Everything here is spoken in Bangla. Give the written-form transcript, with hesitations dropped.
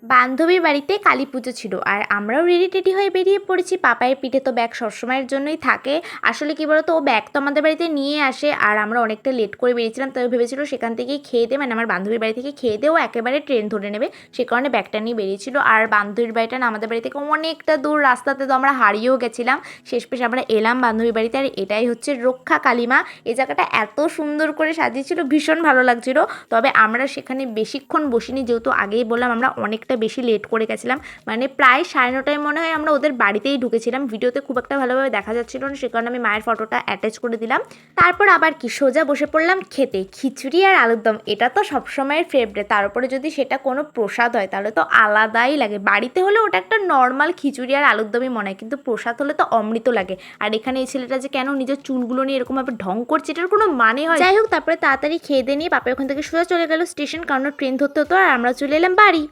বান্ধবীর বাড়িতে কালী পুজো ছিল আর আমরাও রেডি টেডি হয়ে বেরিয়ে পড়েছি। পাপায়ের পিঠে তো ব্যাগ সবসময়ের জন্যই থাকে। আসলে কি বলতো, ও ব্যাগ তো আমাদের বাড়িতে নিয়ে আসে আর আমরা অনেকটা লেট করে বেরিয়েছিলাম, তবে ভেবেছিল সেখান থেকেই খেয়ে দিয়ে, মানে আমার বান্ধবীর বাড়ি থেকে খেয়ে দিয়ে ও একেবারে ট্রেন ধরে নেবে, সে কারণে ব্যাগটা নিয়ে বেরিয়েছিল। আর বান্ধবীর বাড়িটা না আমাদের বাড়ি থেকে অনেকটা দূর, রাস্তাতে তো আমরা হারিয়েও গেছিলাম। শেষমেশ আমরা এলাম বান্ধবীর বাড়িতে। আর এটাই হচ্ছে রক্ষা কালীমা। এই জায়গাটা এত সুন্দর করে সাজিয়েছিল, ভীষণ ভালো লাগছিল। তবে আমরা সেখানে বেশিক্ষণ বসিনি, যেহেতু আগেই বললাম আমরা অনেকটা বেশি লেট করে গেছিলাম। মানে প্রায় 9:30 মনে হয় আমরা ওদের বাড়িতেই ঢুকেছিলাম। ভিডিওতে খুব একটা ভালোভাবে দেখা যাচ্ছিল না, সে কারণে আমি মায়ের ফটোটা অ্যাটাচ করে দিলাম। তারপর আবার কি সোজা বসে পড়লাম খেতে। খিচুড়ি আর আলুর দম এটা তো সবসময়ের ফেভারিট, তার উপরে যদি সেটা কোনো প্রসাদ হয় তাহলে তো আলাদাই লাগে। বাড়িতে হলে ওটা একটা নর্মাল খিচুড়ি আর আলুর দমই মনে হয়, কিন্তু প্রসাদ হলে তো অমৃত লাগে। আর এখানে এই ছেলেটা যে কেন নিজের চুলগুলো নিয়ে এরকমভাবে ঢং করছে, এটার কোনো মানে হয়? যাই হোক, তারপরে তাড়াতাড়ি খেয়ে দিয়ে নিয়ে পাপা ওখান থেকে সোজা চলে গেল স্টেশন, কারণ ট্রেন ধরতে হতো আর আমরা চলে এলাম বাড়ি।